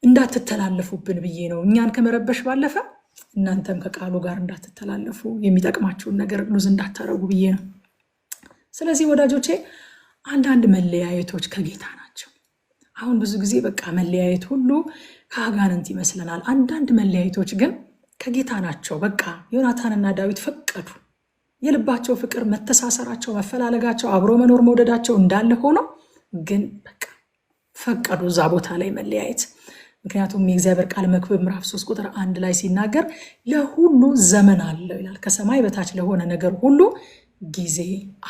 እንዳትተላለፉብን ብዬ ነው። እኛን ከመረበሽ ባለፈ እናንተም ከቃሉ ጋር እንዳትተላለፉ የሚጠቅማችሁን ነገር ሉዝ እንዳታረጉ ብዬ ነው። ስለዚህ ወዳጆቼ አንዳንድ መለያየቶች ከጌታ ናቸው። አሁን ብዙ ጊዜ በቃ መለያየት ሁሉ ከአጋንንት ይመስለናል። አንዳንድ መለያየቶች ግን ከጌታ ናቸው። በቃ ዮናታንና ዳዊት ፈቀዱ። የልባቸው ፍቅር፣ መተሳሰራቸው፣ መፈላለጋቸው፣ አብሮ መኖር መውደዳቸው እንዳለ ሆኖ ግን በቃ ፈቀዱ እዛ ቦታ ላይ መለያየት። ምክንያቱም የእግዚአብሔር ቃል መክብብ ምዕራፍ 3 ቁጥር 1 ላይ ሲናገር ለሁሉ ዘመን አለው ይላል። ከሰማይ በታች ለሆነ ነገር ሁሉ ጊዜ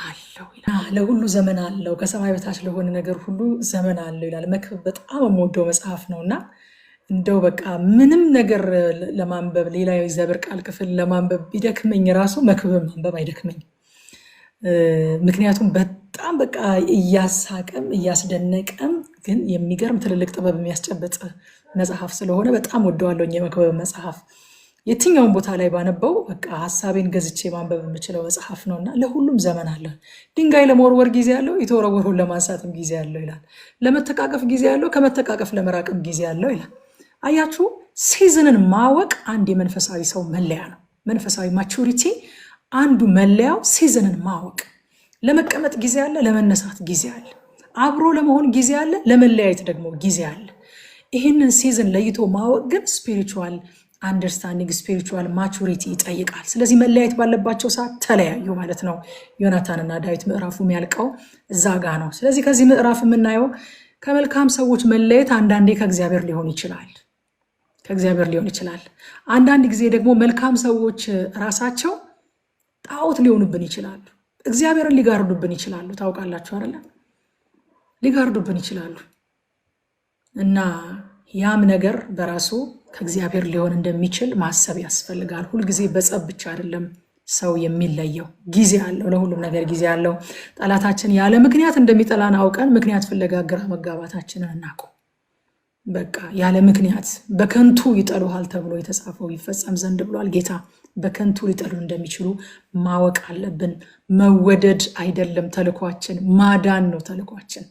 አለው ይላል። ለሁሉ ዘመን አለው፣ ከሰማይ በታች ለሆነ ነገር ሁሉ ዘመን አለው ይላል። መክብብ በጣም የምወደው መጽሐፍ ነውና እንደው በቃ ምንም ነገር ለማንበብ ሌላ የእግዚአብሔር ቃል ክፍል ለማንበብ ቢደክመኝ ራሱ መክብብ ማንበብ አይደክመኝ። ምክንያቱም በጣም በቃ እያሳቀም እያስደነቀም ግን የሚገርም ትልልቅ ጥበብ የሚያስጨብጥ መጽሐፍ ስለሆነ በጣም ወደዋለሁ። የመክብብ መጽሐፍ የትኛውን ቦታ ላይ ባነበው በቃ ሀሳቤን ገዝቼ ማንበብ የምችለው መጽሐፍ ነውና ለሁሉም ዘመን አለው። ድንጋይ ለመወርወር ጊዜ ያለው፣ የተወረወረውን ለማንሳትም ጊዜ ያለው ይላል። ለመተቃቀፍ ጊዜ ያለው፣ ከመተቃቀፍ ለመራቅም ጊዜ ያለው ይላል። አያችሁ፣ ሲዝንን ማወቅ አንድ የመንፈሳዊ ሰው መለያ ነው። መንፈሳዊ ማቹሪቲ አንዱ መለያው ሲዝንን ማወቅ። ለመቀመጥ ጊዜ አለ፣ ለመነሳት ጊዜ አለ፣ አብሮ ለመሆን ጊዜ አለ፣ ለመለያየት ደግሞ ጊዜ አለ። ይህንን ሲዝን ለይቶ ማወቅ ግን ስፒሪቹዋል አንደርስታንዲንግ ስፒሪቹዋል ማቹሪቲ ይጠይቃል። ስለዚህ መለያየት ባለባቸው ሰዓት ተለያዩ ማለት ነው። ዮናታንና ዳዊት ምዕራፉ የሚያልቀው እዛ ጋ ነው። ስለዚህ ከዚህ ምዕራፍ የምናየው ከመልካም ሰዎች መለየት አንዳንዴ ከእግዚአብሔር ሊሆን ይችላል። አንዳንድ ጊዜ ደግሞ መልካም ሰዎች ራሳቸው ጣዖት ሊሆኑብን ይችላሉ። እግዚአብሔርን ሊጋርዱብን ይችላሉ። ታውቃላችሁ አይደለ? ሊጋርዱብን ይችላሉ እና ያም ነገር በራሱ ከእግዚአብሔር ሊሆን እንደሚችል ማሰብ ያስፈልጋል። ሁልጊዜ በጸብ ብቻ አይደለም ሰው የሚለየው። ጊዜ አለው፣ ለሁሉም ነገር ጊዜ አለው። ጠላታችን ያለ ምክንያት እንደሚጠላን አውቀን ምክንያት ፍለጋ ግራ መጋባታችንን እናቁም። በቃ ያለ ምክንያት በከንቱ ይጠሉሃል ተብሎ የተጻፈው ይፈጸም ዘንድ ብሏል ጌታ። በከንቱ ሊጠሉ እንደሚችሉ ማወቅ አለብን። መወደድ አይደለም ተልኳችን፣ ማዳን ነው ተልኳችን።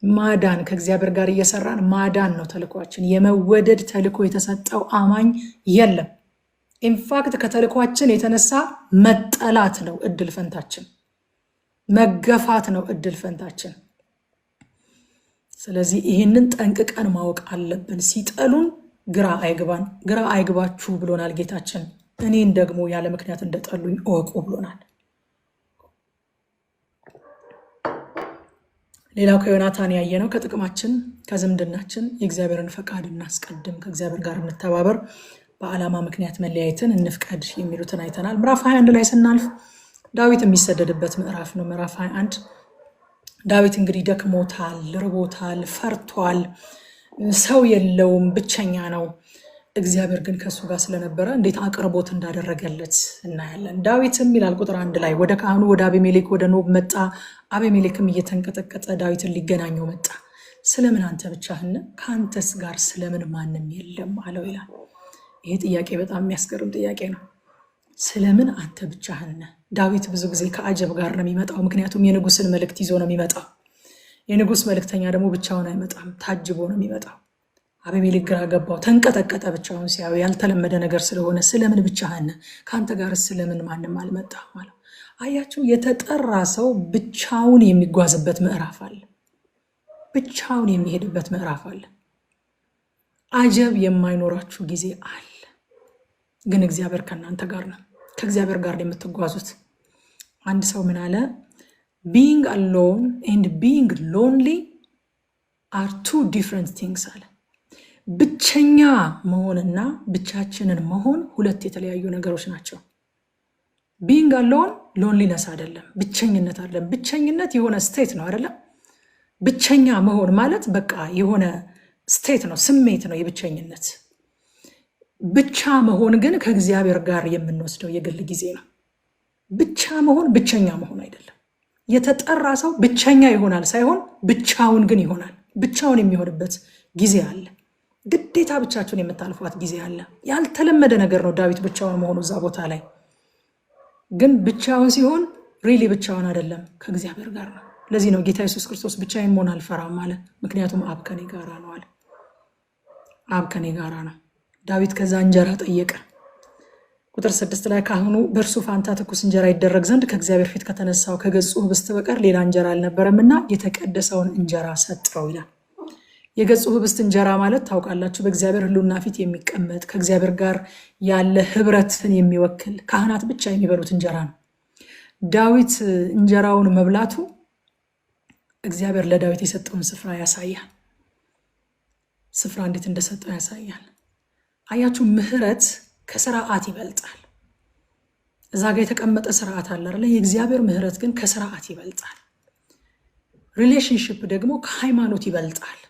ማዳን፣ ከእግዚአብሔር ጋር እየሰራን ማዳን ነው ተልኳችን። የመወደድ ተልኮ የተሰጠው አማኝ የለም። ኢንፋክት ከተልኳችን የተነሳ መጠላት ነው እድል ፈንታችን፣ መገፋት ነው እድል ፈንታችን። ስለዚህ ይህንን ጠንቅቀን ማወቅ አለብን። ሲጠሉን ግራ አይግባችሁ ብሎናል ጌታችን። እኔን ደግሞ ያለ ምክንያት እንደጠሉኝ እወቁ ብሎናል። ሌላው ከዮናታን ያየነው ከጥቅማችን ከዝምድናችን የእግዚአብሔርን ፈቃድ እናስቀድም፣ ከእግዚአብሔር ጋር እንተባበር፣ በዓላማ ምክንያት መለያየትን እንፍቀድ የሚሉትን አይተናል። ምዕራፍ 21 ላይ ስናልፍ ዳዊት የሚሰደድበት ምዕራፍ ነው። ምዕራፍ 21 ዳዊት እንግዲህ ደክሞታል፣ ርቦታል፣ ፈርቷል፣ ሰው የለውም፣ ብቸኛ ነው። እግዚአብሔር ግን ከእሱ ጋር ስለነበረ እንዴት አቅርቦት እንዳደረገለት እናያለን። ዳዊትም ይላል ቁጥር 1 ላይ ወደ ካህኑ ወደ አቤሜሌክ ወደ ኖብ መጣ። አቤሜሌክም እየተንቀጠቀጠ ዳዊትን ሊገናኘው መጣ። ስለምን አንተ ብቻህን? ከአንተስ ጋር ስለምን ማንም የለም አለው ይላል። ይሄ ጥያቄ በጣም የሚያስገርም ጥያቄ ነው። ስለምን አንተ ብቻህን? ዳዊት ብዙ ጊዜ ከአጀብ ጋር ነው የሚመጣው፣ ምክንያቱም የንጉስን መልእክት ይዞ ነው የሚመጣው። የንጉስ መልእክተኛ ደግሞ ብቻውን አይመጣም፣ ታጅቦ ነው የሚመጣው። አቤሜሌክ ግራ ገባው፣ ተንቀጠቀጠ ብቻውን ሲያዩ፣ ያልተለመደ ነገር ስለሆነ። ስለምን ብቻህን? ከአንተ ጋር ስለምን ማንም አልመጣም ማለት። አያችሁ፣ የተጠራ ሰው ብቻውን የሚጓዝበት ምዕራፍ አለ፣ ብቻውን የሚሄድበት ምዕራፍ አለ። አጀብ የማይኖራችሁ ጊዜ አለ፣ ግን እግዚአብሔር ከእናንተ ጋር ነው። ከእግዚአብሔር ጋር የምትጓዙት። አንድ ሰው ምን አለ? being alone and being lonely are two different things አለ። ብቸኛ መሆንና ብቻችንን መሆን ሁለት የተለያዩ ነገሮች ናቸው። being alone loneliness አይደለም፣ ብቸኝነት አይደለም። ብቸኝነት የሆነ ስቴት ነው አይደለም? ብቸኛ መሆን ማለት በቃ የሆነ ስቴት ነው፣ ስሜት ነው የብቸኝነት። ብቻ መሆን ግን ከእግዚአብሔር ጋር የምንወስደው የግል ጊዜ ነው። ብቻ መሆን ብቸኛ መሆን አይደለም። የተጠራ ሰው ብቸኛ ይሆናል ሳይሆን ብቻውን ግን ይሆናል። ብቻውን የሚሆንበት ጊዜ አለ። ግዴታ ብቻችሁን የምታልፏት ጊዜ አለ። ያልተለመደ ነገር ነው ዳዊት ብቻውን መሆኑ እዛ ቦታ ላይ። ግን ብቻውን ሲሆን ሪሊ ብቻውን አይደለም፣ ከእግዚአብሔር ጋር ነው። ለዚህ ነው ጌታ ኢየሱስ ክርስቶስ ብቻዬን መሆን አልፈራም አለ፣ ምክንያቱም አብ ከኔ ጋራ ነው አለ። አብ ከኔ ጋራ ነው። ዳዊት ከዛ እንጀራ ጠየቀ። ቁጥር 6 ላይ ካህኑ በእርሱ ፋንታ ትኩስ እንጀራ ይደረግ ዘንድ ከእግዚአብሔር ፊት ከተነሳው ከገጹ ህብስት በቀር ሌላ እንጀራ አልነበረምና የተቀደሰውን እንጀራ ሰጠው ይላል። የገጹ ህብስት እንጀራ ማለት ታውቃላችሁ፣ በእግዚአብሔር ሕልውና ፊት የሚቀመጥ ከእግዚአብሔር ጋር ያለ ህብረትን የሚወክል ካህናት ብቻ የሚበሉት እንጀራ ነው። ዳዊት እንጀራውን መብላቱ እግዚአብሔር ለዳዊት የሰጠውን ስፍራ ያሳያል። ስፍራ እንዴት እንደሰጠው ያሳያል። አያችሁ፣ ምህረት ከስርዓት ይበልጣል። እዛ ጋር የተቀመጠ ስርዓት አለ አይደል? የእግዚአብሔር ምህረት ግን ከስርዓት ይበልጣል። ሪሌሽንሽፕ ደግሞ ከሃይማኖት ይበልጣል።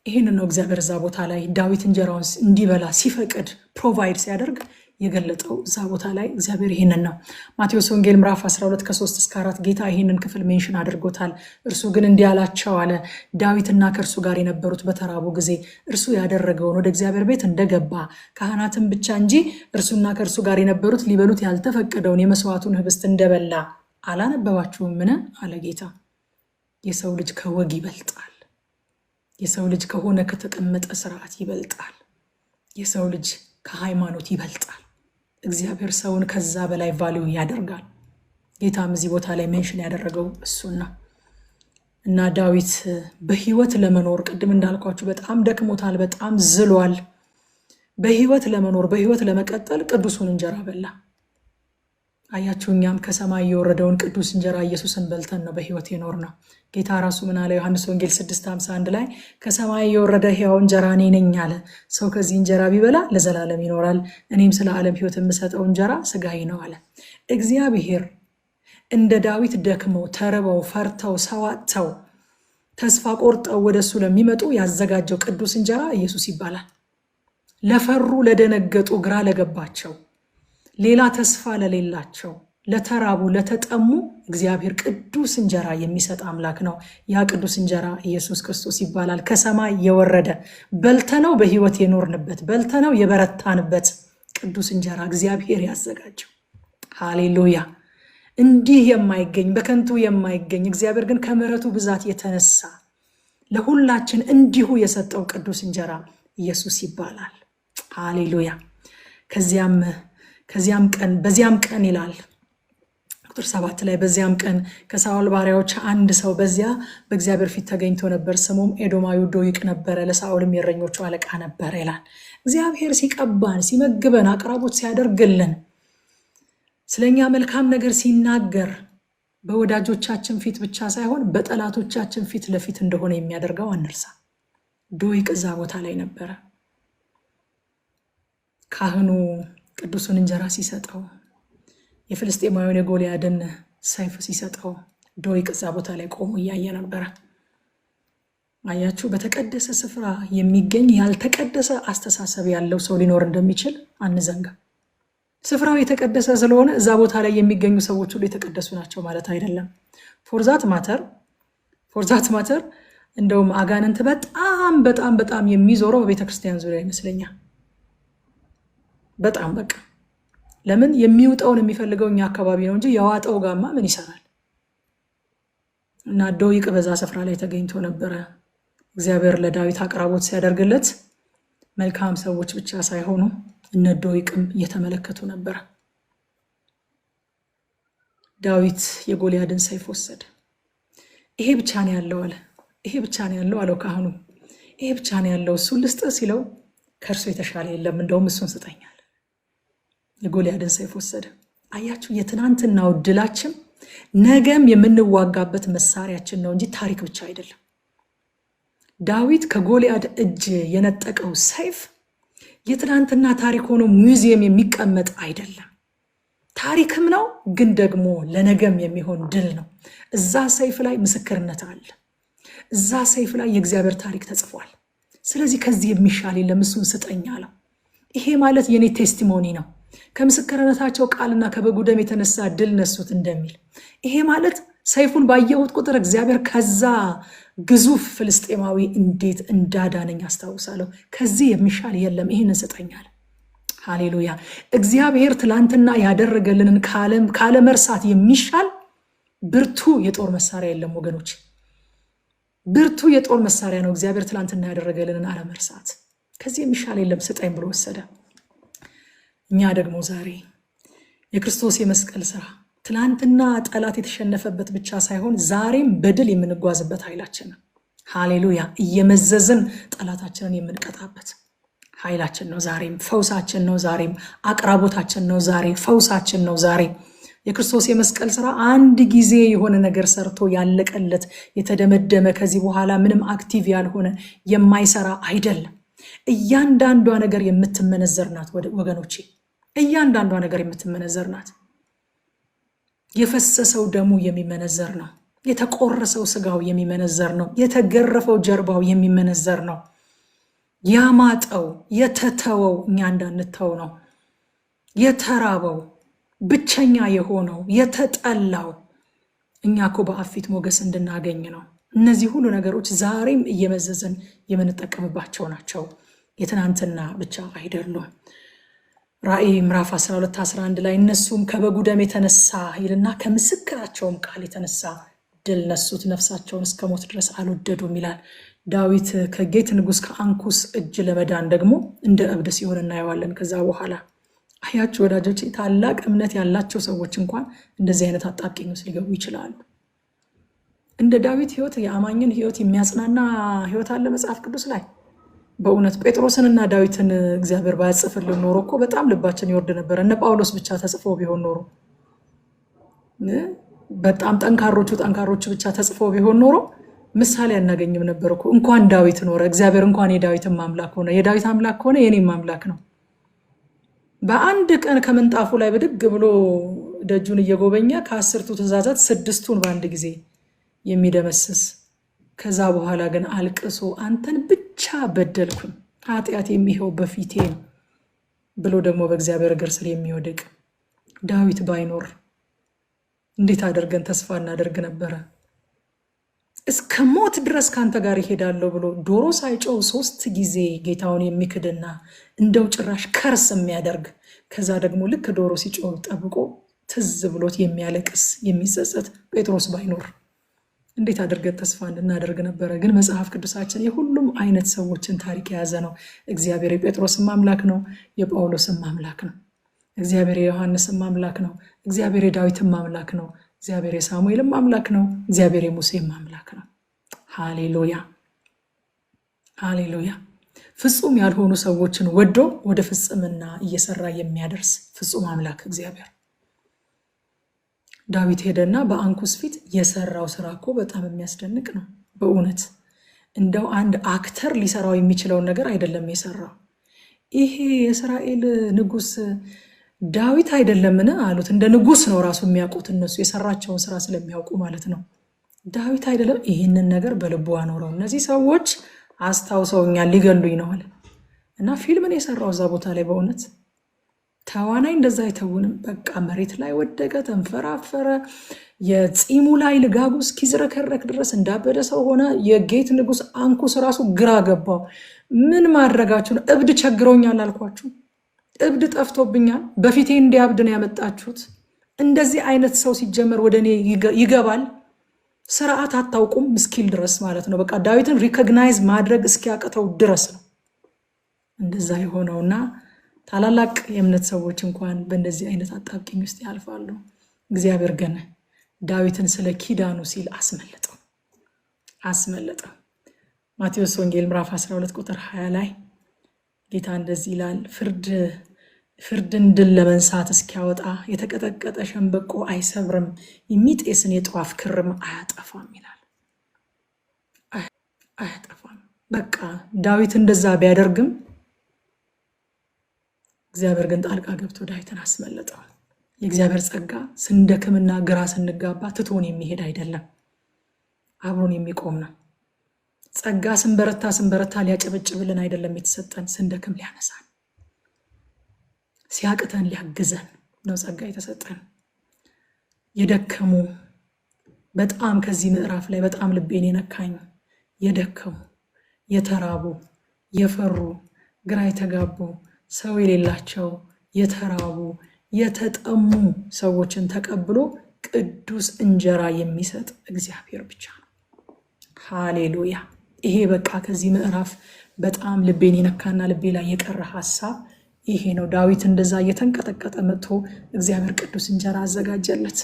ይህንን ነው እግዚአብሔር እዛ ቦታ ላይ ዳዊት እንጀራውን እንዲበላ ሲፈቅድ ፕሮቫይድ ሲያደርግ የገለጠው። እዛ ቦታ ላይ እግዚአብሔር ይህንን ነው። ማቴዎስ ወንጌል ምዕራፍ 12 ከ3-4 ጌታ ይህንን ክፍል ሜንሽን አድርጎታል። እርሱ ግን እንዲህ አላቸው አለ፣ ዳዊትና ከእርሱ ጋር የነበሩት በተራቡ ጊዜ እርሱ ያደረገውን ወደ እግዚአብሔር ቤት እንደገባ ካህናትን ብቻ እንጂ እርሱና ከእርሱ ጋር የነበሩት ሊበሉት ያልተፈቀደውን የመስዋዕቱን ህብስት እንደበላ አላነበባችሁምን? አለ ጌታ። የሰው ልጅ ከወግ ይበልጣል። የሰው ልጅ ከሆነ ከተቀመጠ ስርዓት ይበልጣል። የሰው ልጅ ከሃይማኖት ይበልጣል። እግዚአብሔር ሰውን ከዛ በላይ ቫልዩ ያደርጋል። ጌታም እዚህ ቦታ ላይ ሜንሽን ያደረገው እሱና እና ዳዊት በህይወት ለመኖር ቅድም እንዳልኳችሁ በጣም ደክሞታል፣ በጣም ዝሏል። በህይወት ለመኖር በህይወት ለመቀጠል ቅዱሱን እንጀራ በላ። አያችሁ እኛም ከሰማይ የወረደውን ቅዱስ እንጀራ ኢየሱስን በልተን ነው በህይወት የኖር ነው። ጌታ ራሱ ምን አለ? ዮሐንስ ወንጌል 6:51 ላይ ከሰማይ የወረደ ሕያው እንጀራ እኔ ነኝ አለ። ሰው ከዚህ እንጀራ ቢበላ ለዘላለም ይኖራል፣ እኔም ስለ ዓለም ህይወት የምሰጠው እንጀራ ስጋዬ ነው አለ። እግዚአብሔር እንደ ዳዊት ደክመው ተርበው ፈርተው ሰዋተው ተስፋ ቆርጠው ወደሱ ለሚመጡ ያዘጋጀው ቅዱስ እንጀራ ኢየሱስ ይባላል። ለፈሩ ለደነገጡ፣ ግራ ለገባቸው፣ ሌላ ተስፋ ለሌላቸው፣ ለተራቡ ለተጠሙ እግዚአብሔር ቅዱስ እንጀራ የሚሰጥ አምላክ ነው። ያ ቅዱስ እንጀራ ኢየሱስ ክርስቶስ ይባላል። ከሰማይ የወረደ በልተነው በህይወት የኖርንበት በልተነው የበረታንበት ቅዱስ እንጀራ እግዚአብሔር ያዘጋጀው። ሃሌሉያ! እንዲህ የማይገኝ በከንቱ የማይገኝ እግዚአብሔር ግን ከምሕረቱ ብዛት የተነሳ ለሁላችን እንዲሁ የሰጠው ቅዱስ እንጀራ ኢየሱስ ይባላል። ሃሌሉያ! በዚያም ቀን ይላል ቁጥር 7 ላይ በዚያም ቀን ከሳኦል ባሪያዎች አንድ ሰው በዚያ በእግዚአብሔር ፊት ተገኝቶ ነበር። ስሙም ኤዶማዊ ዶይቅ ነበረ፣ ለሳኦልም የእረኞቹ አለቃ ነበረ ይላል። እግዚአብሔር ሲቀባን፣ ሲመግበን፣ አቅራቦት ሲያደርግልን፣ ስለኛ መልካም ነገር ሲናገር በወዳጆቻችን ፊት ብቻ ሳይሆን በጠላቶቻችን ፊት ለፊት እንደሆነ የሚያደርገው አንርሳ። ዶይቅ እዛ ቦታ ላይ ነበረ። ካህኑ ቅዱሱን እንጀራ ሲሰጠው፣ የፍልስጤማዊውን የጎልያድን ሰይፍ ሲሰጠው ዶይቅ እዛ ቦታ ላይ ቆሞ እያየ ነበረ። አያችሁ፣ በተቀደሰ ስፍራ የሚገኝ ያልተቀደሰ አስተሳሰብ ያለው ሰው ሊኖር እንደሚችል አንዘንጋ። ስፍራው የተቀደሰ ስለሆነ እዛ ቦታ ላይ የሚገኙ ሰዎች ሁሉ የተቀደሱ ናቸው ማለት አይደለም። ፎርዛት ማተር እንደውም አጋንንት በጣም በጣም በጣም የሚዞረው በቤተክርስቲያን ዙሪያ ይመስለኛል። በጣም በቃ ለምን የሚውጠውን የሚፈልገው እኛ አካባቢ ነው እንጂ የዋጠው ጋማ ምን ይሰራል? እና ዶይቅ በዛ ስፍራ ላይ ተገኝቶ ነበረ። እግዚአብሔር ለዳዊት አቅራቦት ሲያደርግለት መልካም ሰዎች ብቻ ሳይሆኑ እነ ዶይቅም እየተመለከቱ ነበረ። ዳዊት የጎልያድን ሰይፍ ወሰደ። ይሄ ብቻ ነው ያለው አለ። ይሄ ብቻ ነው ያለው አለው ካህኑ። ይሄ ብቻ ነው ያለው፣ እሱን ልስጥ ሲለው ከእርሱ የተሻለ የለም፣ እንደውም እሱን ስጠኛል። የጎልያድን ሰይፍ ወሰደ። አያችሁ፣ የትናንትናው ድላችን ነገም የምንዋጋበት መሳሪያችን ነው እንጂ ታሪክ ብቻ አይደለም። ዳዊት ከጎልያድ እጅ የነጠቀው ሰይፍ የትናንትና ታሪክ ሆኖ ሙዚየም የሚቀመጥ አይደለም። ታሪክም ነው፣ ግን ደግሞ ለነገም የሚሆን ድል ነው። እዛ ሰይፍ ላይ ምስክርነት አለ። እዛ ሰይፍ ላይ የእግዚአብሔር ታሪክ ተጽፏል። ስለዚህ ከዚህ የሚሻል የለም፣ እሱን ስጠኝ አለው። ይሄ ማለት የኔ ቴስቲሞኒ ነው፣ ከምስክርነታቸው ቃልና ከበጉ ደም የተነሳ ድል ነሱት እንደሚል። ይሄ ማለት ሰይፉን ባየሁት ቁጥር እግዚአብሔር ከዛ ግዙፍ ፍልስጤማዊ እንዴት እንዳዳነኝ አስታውሳለሁ። ከዚህ የሚሻል የለም፣ ይህንን ስጠኝ አለ። ሃሌሉያ! እግዚአብሔር ትላንትና ያደረገልንን ካለመርሳት የሚሻል ብርቱ የጦር መሳሪያ የለም ወገኖች። ብርቱ የጦር መሳሪያ ነው እግዚአብሔር ትላንትና ያደረገልንን አለመርሳት። ከዚህ የሚሻል የለም፣ ስጠኝ ብሎ ወሰደ። እኛ ደግሞ ዛሬ የክርስቶስ የመስቀል ስራ ትላንትና ጠላት የተሸነፈበት ብቻ ሳይሆን ዛሬም በድል የምንጓዝበት ኃይላችን ነው። ሃሌሉያ! እየመዘዝን ጠላታችንን የምንቀጣበት ኃይላችን ነው። ዛሬም ፈውሳችን ነው። ዛሬም አቅራቦታችን ነው። ዛሬ ፈውሳችን ነው። ዛሬ የክርስቶስ የመስቀል ስራ አንድ ጊዜ የሆነ ነገር ሰርቶ ያለቀለት የተደመደመ ከዚህ በኋላ ምንም አክቲቭ ያልሆነ የማይሰራ አይደለም። እያንዳንዷ ነገር የምትመነዘር ናት ወገኖቼ፣ እያንዳንዷ ነገር የምትመነዘር ናት። የፈሰሰው ደሙ የሚመነዘር ነው። የተቆረሰው ስጋው የሚመነዘር ነው። የተገረፈው ጀርባው የሚመነዘር ነው። ያማጠው የተተወው እኛ እንዳንተው ነው። የተራበው ብቸኛ የሆነው የተጠላው እኛ እኮ በአብ ፊት ሞገስ እንድናገኝ ነው። እነዚህ ሁሉ ነገሮች ዛሬም እየመዘዝን የምንጠቀምባቸው ናቸው። የትናንትና ብቻ አይደሉም። ራእይ ምዕራፍ 12:11 ላይ እነሱም ከበጉ ደም የተነሳ ይልና ከምስክራቸውም ቃል የተነሳ ድል ነሱት፣ ነፍሳቸውን እስከ ሞት ድረስ አልወደዱም ይላል። ዳዊት ከጌት ንጉሥ ከአንኩስ እጅ ለመዳን ደግሞ እንደ እብድ ሲሆን እናየዋለን። ከዛ በኋላ አያችሁ ወዳጆች፣ ታላቅ እምነት ያላቸው ሰዎች እንኳን እንደዚህ አይነት አጣብቂኝ ውስጥ ሊገቡ ይችላሉ። እንደ ዳዊት ህይወት የአማኝን ህይወት የሚያጽናና ህይወት አለ መጽሐፍ ቅዱስ ላይ። በእውነት ጴጥሮስንና ዳዊትን እግዚአብሔር ባያጽፍልን ኖሮ እኮ በጣም ልባችን ይወርድ ነበር። እነ ጳውሎስ ብቻ ተጽፎ ቢሆን ኖሮ በጣም ጠንካሮቹ ብቻ ተጽፎ ቢሆን ኖሮ ምሳሌ አናገኝም ነበር እኮ። እንኳን ዳዊት ኖረ፣ እግዚአብሔር እንኳን የዳዊትም አምላክ ሆነ። የዳዊት አምላክ ሆነ የኔም አምላክ ነው። በአንድ ቀን ከምንጣፉ ላይ ብድግ ብሎ ደጁን እየጎበኘ ከ10ቱ ትእዛዛት 6ቱን በአንድ ጊዜ የሚደመስስ፣ ከዛ በኋላ ግን አልቅሶ አንተን ብቻ በደልኩኝ ኃጢአት የሚሄው በፊቴ ነው ብሎ ደግሞ በእግዚአብሔር እግር ስር የሚወድቅ ዳዊት ባይኖር እንዴት አድርገን ተስፋ እናደርግ ነበረ? እስከ ሞት ድረስ ካንተ ጋር ይሄዳለሁ ብሎ ዶሮ ሳይጮው 3 ጊዜ ጌታውን የሚክድና እንደው ጭራሽ ከርስ የሚያደርግ፣ ከዛ ደግሞ ልክ ዶሮ ሲጮው ጠብቆ ትዝ ብሎት የሚያለቅስ የሚጸጸት ጴጥሮስ ባይኖር እንዴት አድርገን ተስፋ እናደርግ ነበረ? ግን መጽሐፍ ቅዱሳችን የሁሉም አይነት ሰዎችን ታሪክ የያዘ ነው። እግዚአብሔር የጴጥሮስም አምላክ ነው፣ የጳውሎስም አምላክ ነው። እግዚአብሔር የዮሐንስም አምላክ ነው። እግዚአብሔር የዳዊትም አምላክ ነው። እግዚአብሔር የሳሙኤልም አምላክ ነው። እግዚአብሔር የሙሴም አምላክ ነው። ሃሌሉያ ሃሌሉያ። ፍጹም ያልሆኑ ሰዎችን ወዶ ወደ ፍጽምና እየሰራ የሚያደርስ ፍጹም አምላክ እግዚአብሔር። ዳዊት ሄደና በአንኩስ ፊት የሰራው ስራ እኮ በጣም የሚያስደንቅ ነው በእውነት። እንደው አንድ አክተር ሊሰራው የሚችለውን ነገር አይደለም የሰራው። ይሄ የእስራኤል ንጉስ ዳዊት አይደለምን አሉት። እንደ ንጉስ ነው ራሱ የሚያውቁት እነሱ የሰራቸውን ስራ ስለሚያውቁ ማለት ነው። ዳዊት አይደለም? ይህንን ነገር በልቡ አኖረው። እነዚህ ሰዎች አስታውሰውኛል ሊገሉኝ ነው አለ እና ፊልምን የሰራው እዛ ቦታ ላይ በእውነት ተዋናይ እንደዛ አይተውንም። በቃ መሬት ላይ ወደቀ፣ ተንፈራፈረ። የፂሙ ላይ ልጋጉ እስኪዝረከረክ ድረስ እንዳበደ ሰው ሆነ። የጌት ንጉስ አንኩስ ራሱ ግራ ገባው። ምን ማድረጋችሁ ነው? እብድ ቸግሮኛል አልኳችሁ፣ እብድ ጠፍቶብኛል፣ በፊቴ እንዲያብድ ነው ያመጣችሁት። እንደዚህ አይነት ሰው ሲጀመር ወደ እኔ ይገባል? ስርዓት አታውቁም እስኪል ድረስ ማለት ነው። በቃ ዳዊትን ሪኮግናይዝ ማድረግ እስኪያቅተው ድረስ ነው እንደዛ የሆነውና ታላላቅ የእምነት ሰዎች እንኳን በእንደዚህ አይነት አጣብቂኝ ውስጥ ያልፋሉ። እግዚአብሔር ግን ዳዊትን ስለ ኪዳኑ ሲል አስመለጠው። ማቴዎስ ወንጌል ምዕራፍ 12 ቁጥር 20 ላይ ጌታ እንደዚህ ይላል፣ ፍርድን ድል ለመንሳት እስኪያወጣ የተቀጠቀጠ ሸንበቆ አይሰብርም፣ የሚጤስን የጧፍ ክርም አያጠፋም ይላል። አያጠፋም። በቃ ዳዊት እንደዛ ቢያደርግም እግዚአብሔር ግን ጣልቃ ገብቶ ዳዊትን አስመለጠው። የእግዚአብሔር ጸጋ ስንደክምና ግራ ስንጋባ ትቶን የሚሄድ አይደለም፣ አብሮን የሚቆም ነው። ጸጋ ስንበረታ ሊያጨበጭብልን አይደለም የተሰጠን፣ ስንደክም ሊያነሳን፣ ሲያቅተን ሊያግዘን ነው ጸጋ የተሰጠን። የደከሙ በጣም ከዚህ ምዕራፍ ላይ በጣም ልቤን የነካኝ የደከሙ፣ የተራቡ፣ የፈሩ፣ ግራ የተጋቡ፣ ሰው የሌላቸው፣ የተራቡ፣ የተጠሙ ሰዎችን ተቀብሎ ቅዱስ እንጀራ የሚሰጥ እግዚአብሔር ብቻ ነው። ሃሌሉያ። ይሄ በቃ ከዚህ ምዕራፍ በጣም ልቤን የነካና ልቤ ላይ የቀረ ሐሳብ ይሄ ነው። ዳዊት እንደዛ እየተንቀጠቀጠ መጥቶ እግዚአብሔር ቅዱስ እንጀራ አዘጋጀለት።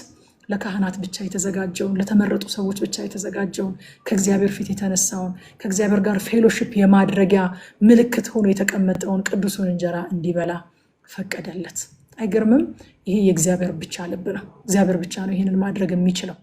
ለካህናት ብቻ የተዘጋጀውን፣ ለተመረጡ ሰዎች ብቻ የተዘጋጀውን፣ ከእግዚአብሔር ፊት የተነሳውን፣ ከእግዚአብሔር ጋር ፌሎሺፕ የማድረጊያ ምልክት ሆኖ የተቀመጠውን ቅዱሱን እንጀራ እንዲበላ ፈቀደለት። አይገርምም? ይሄ የእግዚአብሔር ብቻ ልብ ነው። እግዚአብሔር ብቻ ነው ይህንን ማድረግ የሚችለው።